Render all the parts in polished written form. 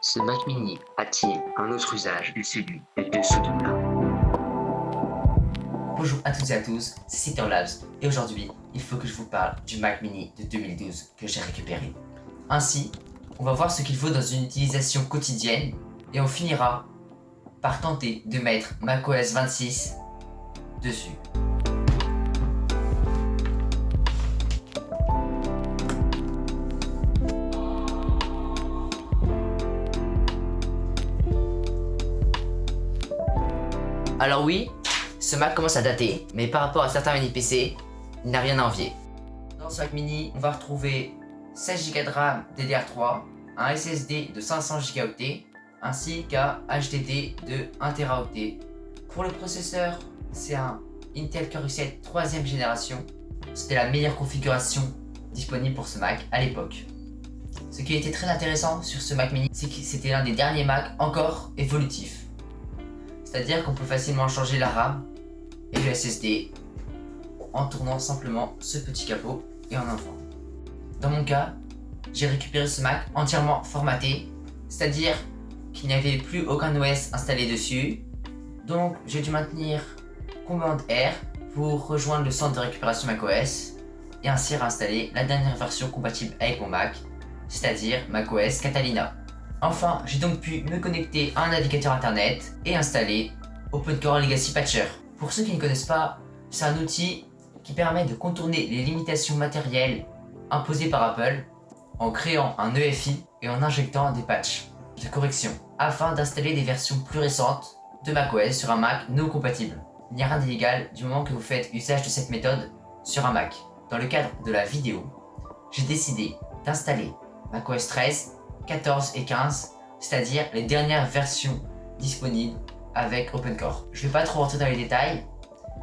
Ce Mac mini a-t-il un autre usage que celui des deux Sodoma? Bonjour à toutes et à tous, c'est Citer Labs et aujourd'hui, il faut que je vous parle du Mac mini de 2012 que j'ai récupéré. Ainsi, on va voir ce qu'il faut dans une utilisation quotidienne et on finira par tenter de mettre macOS 26 dessus. Alors oui, ce Mac commence à dater, mais par rapport à certains mini PC, il n'a rien à envier. Dans ce Mac mini, on va retrouver 16 Go de RAM DDR3, un SSD de 500 Go, ainsi qu'un HDD de 1 TB. Pour le processeur, c'est un Intel Core i7 3ème génération. C'était la meilleure configuration disponible pour ce Mac à l'époque. Ce qui était très intéressant sur ce Mac mini, c'est que c'était l'un des derniers Mac encore évolutifs. C'est-à-dire qu'on peut facilement changer la RAM et le SSD en tournant simplement ce petit capot et en enlevant. Dans mon cas, j'ai récupéré ce Mac entièrement formaté, c'est-à-dire qu'il n'y avait plus aucun OS installé dessus. Donc j'ai dû maintenir commande R pour rejoindre le centre de récupération macOS et ainsi réinstaller la dernière version compatible avec mon Mac, c'est-à-dire macOS Catalina. Enfin, j'ai donc pu me connecter à un navigateur internet et installer OpenCore Legacy Patcher. Pour ceux qui ne connaissent pas, c'est un outil qui permet de contourner les limitations matérielles imposées par Apple en créant un EFI et en injectant des patchs de correction afin d'installer des versions plus récentes de macOS sur un Mac non compatible. Il n'y a rien d'illégal du moment que vous faites usage de cette méthode sur un Mac. Dans le cadre de la vidéo, j'ai décidé d'installer macOS 13, 14 et 15, c'est-à-dire les dernières versions disponibles avec OpenCore. Je ne vais pas trop rentrer dans les détails,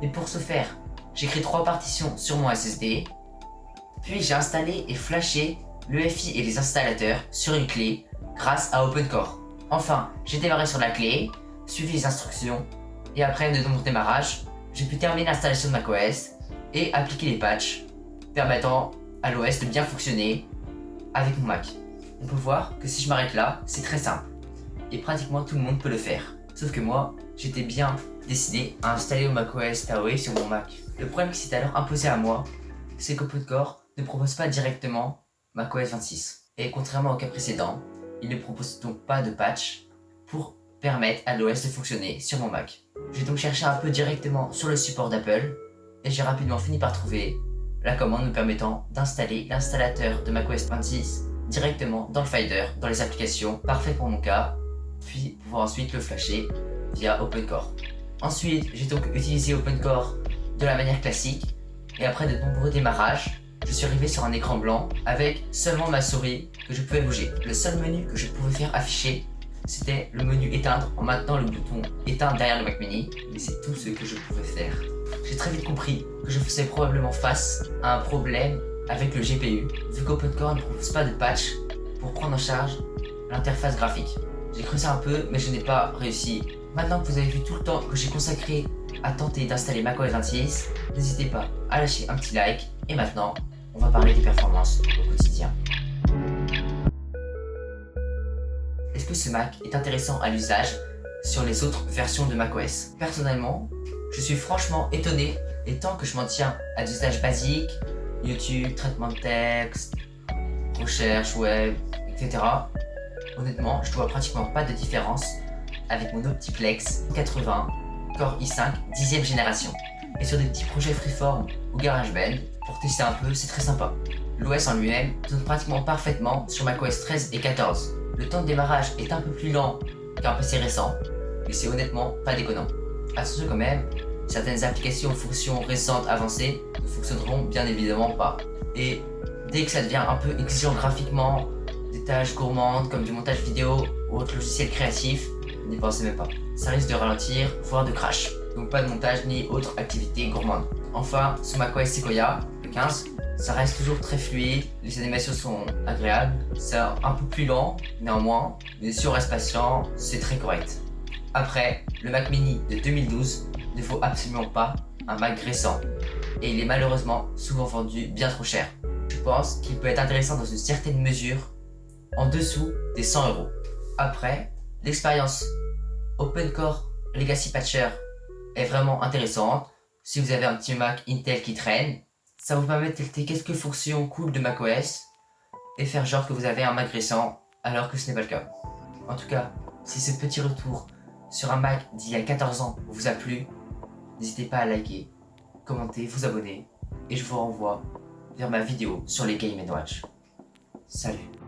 mais pour ce faire, j'ai créé 3 partitions sur mon SSD, puis j'ai installé et flashé l'EFI et les installateurs sur une clé grâce à OpenCore. Enfin, j'ai démarré sur la clé, suivi les instructions, et après de mon démarrage, j'ai pu terminer l'installation de macOS et appliquer les patchs permettant à l'OS de bien fonctionner avec mon Mac. On peut voir que si je m'arrête là, c'est très simple. Et pratiquement tout le monde peut le faire. Sauf que moi, j'étais bien décidé à installer macOS Taoe sur mon Mac. Le problème qui s'est alors imposé à moi, c'est qu'OpenCore ne propose pas directement macOS 26. Et contrairement au cas précédent, il ne propose donc pas de patch pour permettre à l'OS de fonctionner sur mon Mac. J'ai donc cherché un peu directement sur le support d'Apple et j'ai rapidement fini par trouver la commande me permettant d'installer l'installateur de macOS 26 directement dans le Finder, dans les applications, parfait pour mon cas, puis pouvoir ensuite le flasher via OpenCore. Ensuite, j'ai donc utilisé OpenCore de la manière classique, et après de nombreux démarrages, je suis arrivé sur un écran blanc avec seulement ma souris que je pouvais bouger. Le seul menu que je pouvais faire afficher, c'était le menu éteindre en maintenant le bouton éteindre derrière le Mac mini, mais c'est tout ce que je pouvais faire. J'ai très vite compris que je faisais probablement face à un problème avec le GPU, vu qu'OpenCore ne propose pas de patch pour prendre en charge l'interface graphique. J'ai creusé un peu, mais je n'ai pas réussi. Maintenant que vous avez vu tout le temps que j'ai consacré à tenter d'installer macOS 26, n'hésitez pas à lâcher un petit like. Et maintenant, on va parler des performances au quotidien. Est-ce que ce Mac est intéressant à l'usage sur les autres versions de macOS? Personnellement, je suis franchement étonné, et tant que je m'en tiens à des usages basiques, YouTube, traitement de texte, recherche web, etc. Honnêtement, je ne vois pratiquement pas de différence avec mon Optiplex 80 Core i5 10ème génération. Et sur des petits projets freeform ou GarageBand, pour tester un peu, c'est très sympa. L'OS en lui-même tourne pratiquement parfaitement sur macOS 13 et 14. Le temps de démarrage est un peu plus lent qu'un PC récent, mais c'est honnêtement pas déconnant. Attention quand même, certaines applications ou fonctions récentes avancées ne fonctionneront bien évidemment pas. Et dès que ça devient un peu exigeant graphiquement, des tâches gourmandes comme du montage vidéo ou autre logiciel créatif, n'y pensez même pas. Ça risque de ralentir, voire de crash. Donc pas de montage ni autre activité gourmande. Enfin, sur macOS Sequoia, le 15, ça reste toujours très fluide, les animations sont agréables, c'est un peu plus lent néanmoins, mais si on reste patient, c'est très correct. Après, le Mac mini de 2012 ne vaut absolument pas un Mac récent et il est malheureusement souvent vendu bien trop cher. Je pense qu'il peut être intéressant dans une certaine mesure en dessous des 100 €. Après, l'expérience OpenCore Legacy Patcher est vraiment intéressante. Si vous avez un petit Mac Intel qui traîne, ça vous permet de tester quelques fonctions cool de macOS et faire genre que vous avez un Mac récent alors que ce n'est pas le cas. En tout cas, si ce petit retour sur un Mac d'il y a 14 ans vous a plu, n'hésitez pas à liker, commenter, vous abonner et je vous renvoie vers ma vidéo sur les Game & Watch. Salut!